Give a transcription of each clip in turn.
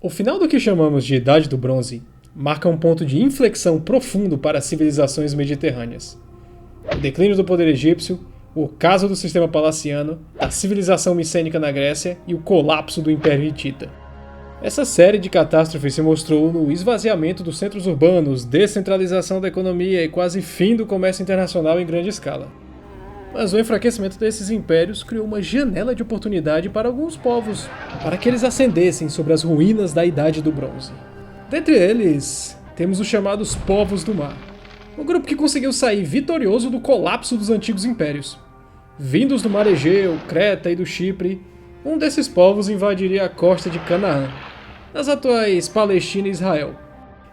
O final do que chamamos de Idade do Bronze marca um ponto de inflexão profundo para as civilizações mediterrâneas. O declínio do poder egípcio, o ocaso do sistema palaciano, a civilização micênica na Grécia e o colapso do Império Hitita. Essa série de catástrofes se mostrou no esvaziamento dos centros urbanos, descentralização da economia e quase fim do comércio internacional em grande escala. Mas o enfraquecimento desses impérios criou uma janela de oportunidade para alguns povos, para que eles ascendessem sobre as ruínas da Idade do Bronze. Dentre eles, temos os chamados Povos do Mar, um grupo que conseguiu sair vitorioso do colapso dos antigos impérios. Vindos do Mar Egeu, Creta e do Chipre, um desses povos invadiria a costa de Canaã, nas atuais Palestina e Israel,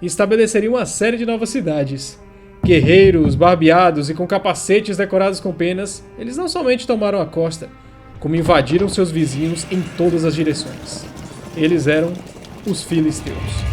e estabeleceria uma série de novas cidades. Guerreiros, barbeados e com capacetes decorados com penas, eles não somente tomaram a costa, como invadiram seus vizinhos em todas as direções. Eles eram os filisteus.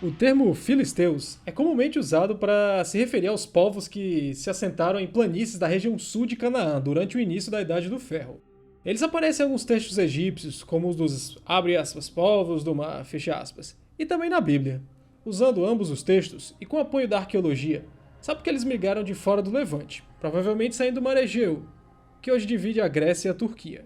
O termo filisteus é comumente usado para se referir aos povos que se assentaram em planícies da região sul de Canaã durante o início da Idade do Ferro. Eles aparecem em alguns textos egípcios, como os dos abre aspas, povos do mar, fecha aspas, e também na Bíblia. Usando ambos os textos e com o apoio da arqueologia, sabe que eles migraram de fora do Levante, provavelmente saindo do Mar Egeu, que hoje divide a Grécia e a Turquia.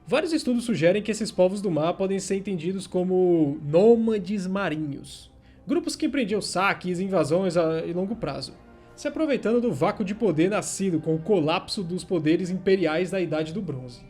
Vários estudos sugerem que esses povos do mar podem ser entendidos como nômades marinhos, grupos que empreendiam saques e invasões a longo prazo, se aproveitando do vácuo de poder nascido com o colapso dos poderes imperiais da Idade do Bronze.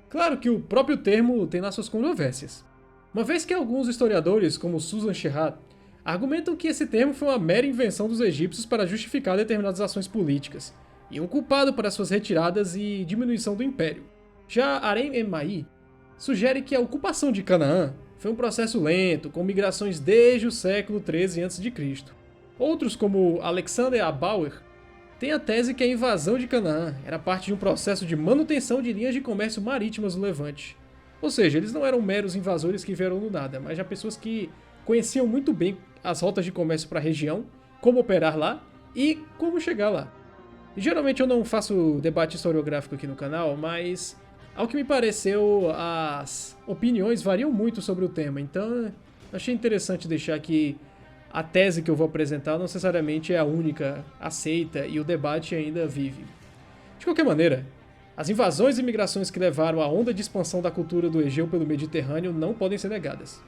Claro que o próprio termo tem lá suas controvérsias, uma vez que alguns historiadores, como Susan Sherrod, argumentam que esse termo foi uma mera invenção dos egípcios para justificar determinadas ações políticas, e um culpado para suas retiradas e diminuição do império. Já Arem Emaí sugere que a ocupação de Canaã foi um processo lento, com migrações desde o século XIII a.C. Outros, como Alexander A. Bauer, têm a tese que a invasão de Canaã era parte de um processo de manutenção de linhas de comércio marítimas no Levante. Ou seja, eles não eram meros invasores que vieram do nada, mas já pessoas que conheciam muito bem as rotas de comércio para a região, como operar lá e como chegar lá. E, geralmente eu não faço debate historiográfico aqui no canal, mas ao que me pareceu, as opiniões variam muito sobre o tema, então achei interessante deixar que a tese que eu vou apresentar não necessariamente é a única aceita e o debate ainda vive. De qualquer maneira, as invasões e migrações que levaram à onda de expansão da cultura do Egeu pelo Mediterrâneo não podem ser negadas.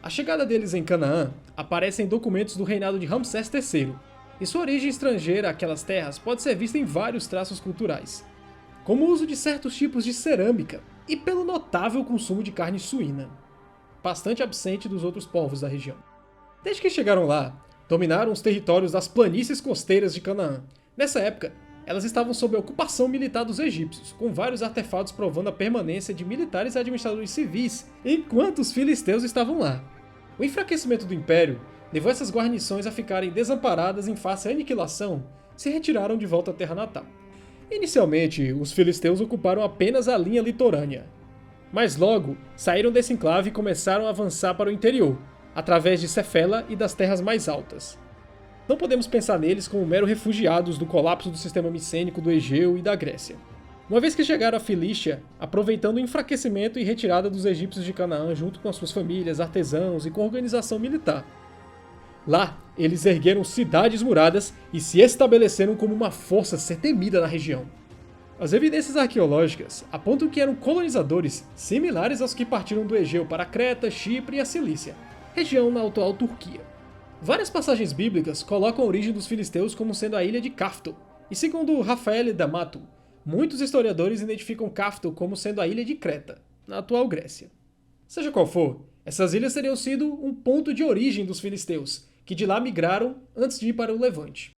A chegada deles em Canaã aparece em documentos do reinado de Ramsés III, e sua origem estrangeira àquelas terras pode ser vista em vários traços culturais, como o uso de certos tipos de cerâmica e pelo notável consumo de carne suína, bastante absente dos outros povos da região. Desde que chegaram lá, dominaram os territórios das planícies costeiras de Canaã. Nessa época, elas estavam sob a ocupação militar dos egípcios, com vários artefatos provando a permanência de militares e administradores civis, enquanto os filisteus estavam lá. O enfraquecimento do império levou essas guarnições a ficarem desamparadas em face à aniquilação, se retiraram de volta à terra natal. Inicialmente, os filisteus ocuparam apenas a linha litorânea, mas logo saíram desse enclave e começaram a avançar para o interior, através de Cefela e das terras mais altas. Não podemos pensar neles como mero refugiados do colapso do sistema micênico do Egeu e da Grécia, uma vez que chegaram à Filístia aproveitando o enfraquecimento e retirada dos egípcios de Canaã junto com as suas famílias, artesãos e com organização militar. Lá, eles ergueram cidades muradas e se estabeleceram como uma força a ser temida na região. As evidências arqueológicas apontam que eram colonizadores similares aos que partiram do Egeu para Creta, Chipre e a Cilícia, região na atual Turquia. Várias passagens bíblicas colocam a origem dos filisteus como sendo a ilha de Cafto, e segundo Rafael D'Amato, muitos historiadores identificam Cafto como sendo a ilha de Creta, na atual Grécia. Seja qual for, essas ilhas teriam sido um ponto de origem dos filisteus, que de lá migraram antes de ir para o Levante.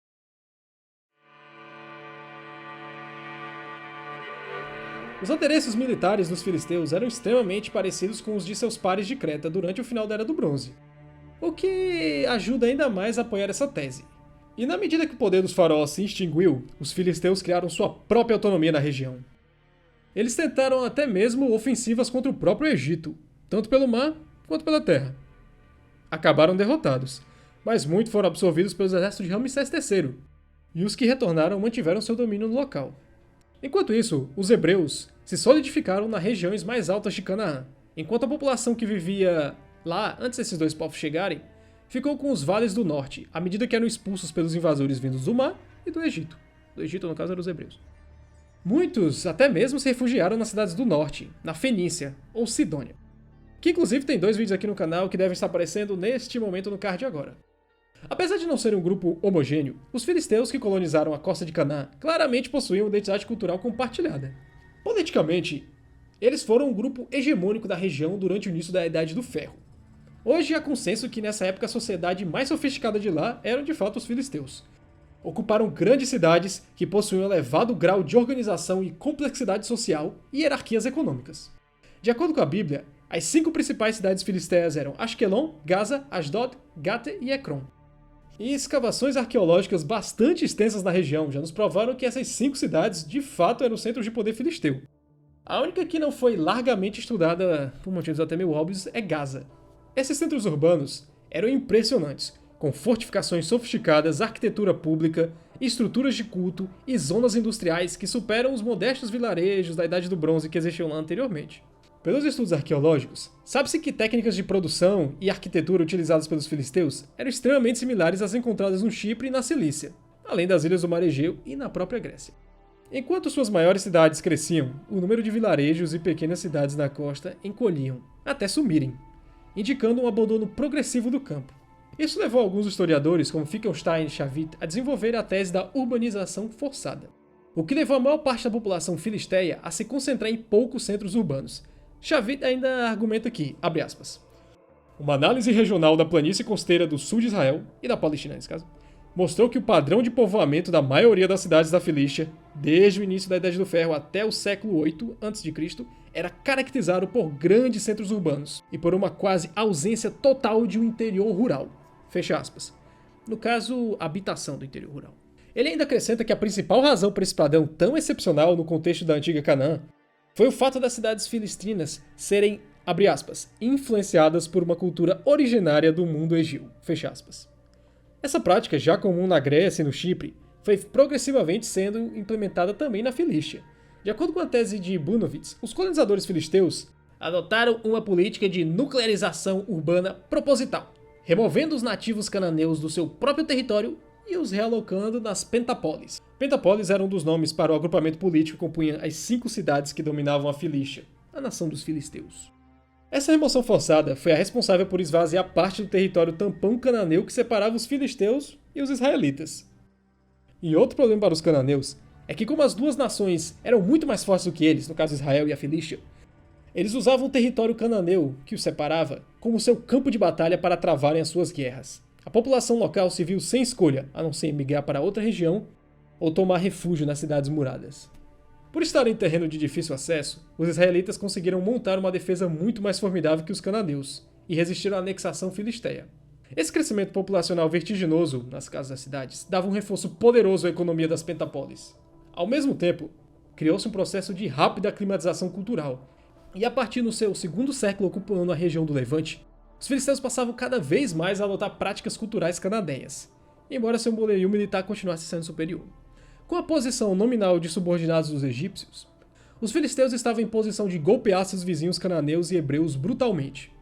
Os adereços militares dos filisteus eram extremamente parecidos com os de seus pares de Creta durante o final da Era do Bronze. o que ajuda ainda mais a apoiar essa tese. E na medida que o poder dos faraós se extinguiu, os filisteus criaram sua própria autonomia na região. Eles tentaram até mesmo ofensivas contra o próprio Egito, tanto pelo mar quanto pela terra. Acabaram derrotados, mas muitos foram absorvidos pelos exércitos de Ramsés III, e os que retornaram mantiveram seu domínio no local. Enquanto isso, os hebreus se solidificaram nas regiões mais altas de Canaã, enquanto a população que vivia lá antes desses dois povos chegarem ficou com os vales do norte, à medida que eram expulsos pelos invasores vindos do mar e do Egito. Do Egito, no caso, eram os hebreus. Muitos até mesmo se refugiaram nas cidades do norte, na Fenícia, ou Sidônia. Que inclusive tem 2 vídeos aqui no canal que devem estar aparecendo neste momento no card agora. Apesar de não ser um grupo homogêneo, os filisteus que colonizaram a costa de Canaã claramente possuíam uma identidade cultural compartilhada. Politicamente, eles foram um grupo hegemônico da região durante o início da Idade do Ferro. Hoje há consenso que nessa época a sociedade mais sofisticada de lá eram de fato os filisteus. Ocuparam grandes cidades que possuíam um elevado grau de organização e complexidade social e hierarquias econômicas. De acordo com a Bíblia, as 5 principais cidades filisteias eram Ashkelon, Gaza, Asdod, Gate e Ekron. E escavações arqueológicas bastante extensas na região já nos provaram que essas 5 cidades de fato eram centros de poder filisteu. A única que não foi largamente estudada, por motivos até meio óbvios, é Gaza. Esses centros urbanos eram impressionantes, com fortificações sofisticadas, arquitetura pública, estruturas de culto e zonas industriais que superam os modestos vilarejos da Idade do Bronze que existiam lá anteriormente. Pelos estudos arqueológicos, sabe-se que técnicas de produção e arquitetura utilizadas pelos filisteus eram extremamente similares às encontradas no Chipre e na Cilícia, além das ilhas do Mar Egeu e na própria Grécia. Enquanto suas maiores cidades cresciam, o número de vilarejos e pequenas cidades na costa encolhiam, até sumirem, indicando um abandono progressivo do campo. Isso levou alguns historiadores, como Finkelstein e Shavit, a desenvolver a tese da urbanização forçada, o que levou a maior parte da população filisteia a se concentrar em poucos centros urbanos. Shavit ainda argumenta que, abre aspas, uma análise regional da planície costeira do sul de Israel, e da Palestina nesse caso, mostrou que o padrão de povoamento da maioria das cidades da Filístia, desde o início da Idade do Ferro até o século VIII a.C., era caracterizado por grandes centros urbanos e por uma quase ausência total de um interior rural. Fecha aspas. No caso, a habitação do interior rural. Ele ainda acrescenta que a principal razão para esse padrão tão excepcional no contexto da antiga Canaã foi o fato das cidades filistinas serem, abre aspas, influenciadas por uma cultura originária do mundo egeu. Fecha aspas. Essa prática, já comum na Grécia e no Chipre, foi progressivamente sendo implementada também na Filístia. De acordo com a tese de Bunovitz, os colonizadores filisteus adotaram uma política de nuclearização urbana proposital, removendo os nativos cananeus do seu próprio território e os realocando nas Pentápolis. Pentápolis era um dos nomes para o agrupamento político que compunha as 5 cidades que dominavam a Filístia, a nação dos filisteus. Essa remoção forçada foi a responsável por esvaziar parte do território tampão cananeu que separava os filisteus e os israelitas. E outro problema para os cananeus é que, como as duas nações eram muito mais fortes do que eles, no caso Israel e a Filístia, eles usavam o território cananeu, que os separava, como seu campo de batalha para travarem as suas guerras. A população local se viu sem escolha, a não ser emigrar para outra região ou tomar refúgio nas cidades muradas. Por estarem em terreno de difícil acesso, os israelitas conseguiram montar uma defesa muito mais formidável que os cananeus e resistiram à anexação filisteia. Esse crescimento populacional vertiginoso nas casas das cidades dava um reforço poderoso à economia das Pentápolis. Ao mesmo tempo, criou-se um processo de rápida aclimatização cultural, e a partir do seu segundo século ocupando a região do Levante, os filisteus passavam cada vez mais a adotar práticas culturais canadenhas, embora seu poderio militar continuasse sendo superior. Com a posição nominal de subordinados dos egípcios, os filisteus estavam em posição de golpear seus vizinhos cananeus e hebreus brutalmente.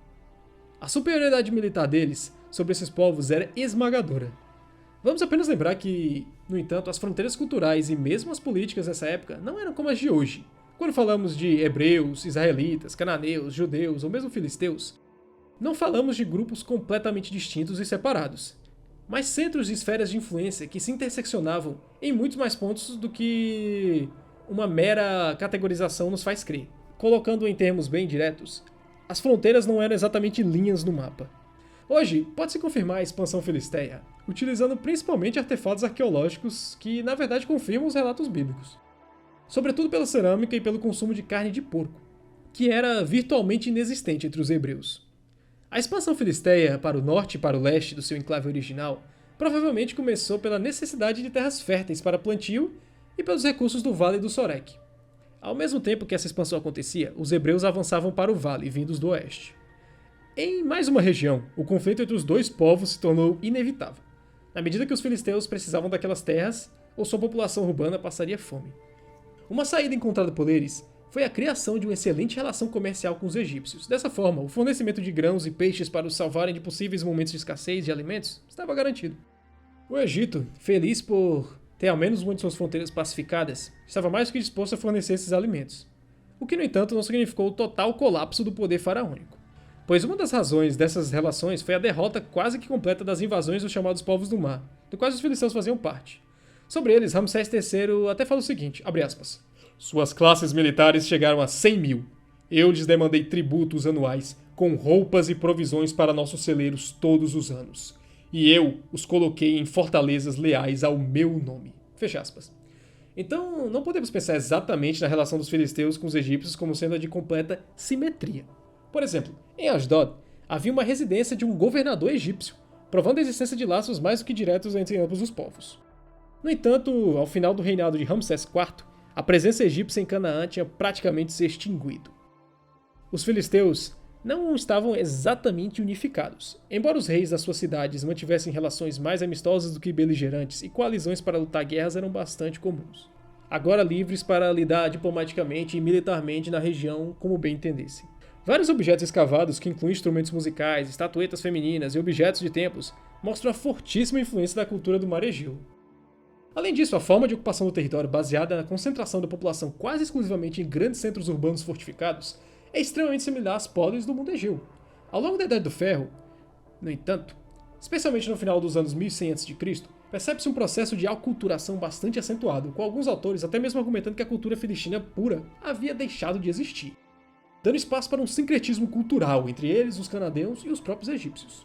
A superioridade militar deles sobre esses povos era esmagadora. Vamos apenas lembrar que, no entanto, as fronteiras culturais e mesmo as políticas dessa época não eram como as de hoje. Quando falamos de hebreus, israelitas, cananeus, judeus ou mesmo filisteus, não falamos de grupos completamente distintos e separados, mas centros e esferas de influência que se interseccionavam em muitos mais pontos do que uma mera categorização nos faz crer. Colocando em termos bem diretos, as fronteiras não eram exatamente linhas no mapa. Hoje, pode-se confirmar a expansão filisteia, utilizando principalmente artefatos arqueológicos que, na verdade, confirmam os relatos bíblicos. Sobretudo pela cerâmica e pelo consumo de carne de porco, que era virtualmente inexistente entre os hebreus. A expansão filisteia para o norte e para o leste do seu enclave original provavelmente começou pela necessidade de terras férteis para plantio e pelos recursos do Vale do Sorek. Ao mesmo tempo que essa expansão acontecia, os hebreus avançavam para o vale, vindos do oeste. Em mais uma região, o conflito entre os dois povos se tornou inevitável, na medida que os filisteus precisavam daquelas terras ou sua população urbana passaria fome. Uma saída encontrada por eles foi a criação de uma excelente relação comercial com os egípcios. Dessa forma, o fornecimento de grãos e peixes para os salvarem de possíveis momentos de escassez de alimentos estava garantido. O Egito, feliz por ter ao menos uma de suas fronteiras pacificadas, estava mais do que disposto a fornecer esses alimentos. O que, no entanto, não significou o total colapso do poder faraônico, pois uma das razões dessas relações foi a derrota quase que completa das invasões dos chamados povos do mar, do quais os filisteus faziam parte. Sobre eles, Ramsés III até fala o seguinte, abre aspas, suas classes militares chegaram a 100 mil. Eu lhes demandei tributos anuais, com roupas e provisões para nossos celeiros todos os anos. E eu os coloquei em fortalezas leais ao meu nome. Fecha aspas. Então, não podemos pensar exatamente na relação dos filisteus com os egípcios como sendo a de completa simetria. Por exemplo, em Asdod, havia uma residência de um governador egípcio, provando a existência de laços mais do que diretos entre ambos os povos. No entanto, ao final do reinado de Ramsés IV, a presença egípcia em Canaã tinha praticamente se extinguido. Os filisteus não estavam exatamente unificados. Embora os reis das suas cidades mantivessem relações mais amistosas do que beligerantes e coalizões para lutar guerras eram bastante comuns, agora livres para lidar diplomaticamente e militarmente na região como bem entendessem. Vários objetos escavados, que incluem instrumentos musicais, estatuetas femininas e objetos de templos, mostram a fortíssima influência da cultura do Mar Egeu. Além disso, a forma de ocupação do território baseada na concentração da população quase exclusivamente em grandes centros urbanos fortificados é extremamente similar às polis do mundo egeu. Ao longo da Idade do Ferro, no entanto, especialmente no final dos anos 1100 a.C., percebe-se um processo de aculturação bastante acentuado, com alguns autores até mesmo argumentando que a cultura filistina pura havia deixado de existir, dando espaço para um sincretismo cultural entre eles, os cananeus e os próprios egípcios.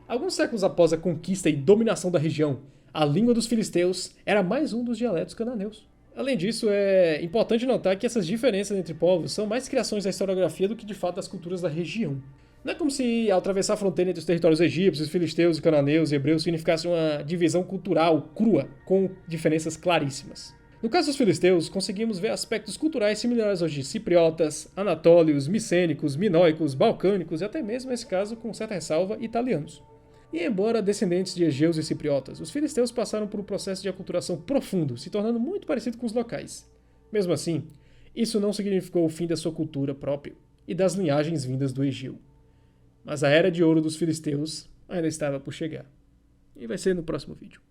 Alguns séculos após a conquista e dominação da região, a língua dos filisteus era mais um dos dialetos cananeus. Além disso, é importante notar que essas diferenças entre povos são mais criações da historiografia do que de fato das culturas da região. Não é como se, ao atravessar a fronteira entre os territórios egípcios, filisteus, cananeus e hebreus significasse uma divisão cultural crua, com diferenças claríssimas. No caso dos filisteus, conseguimos ver aspectos culturais similares aos de cipriotas, anatólios, micênicos, minoicos, balcânicos e até mesmo, nesse caso, com certa ressalva, italianos. E embora descendentes de egeus e cipriotas, os filisteus passaram por um processo de aculturação profundo, se tornando muito parecido com os locais. Mesmo assim, isso não significou o fim da sua cultura própria e das linhagens vindas do Egeu. Mas a era de ouro dos filisteus ainda estava por chegar. E vai ser no próximo vídeo.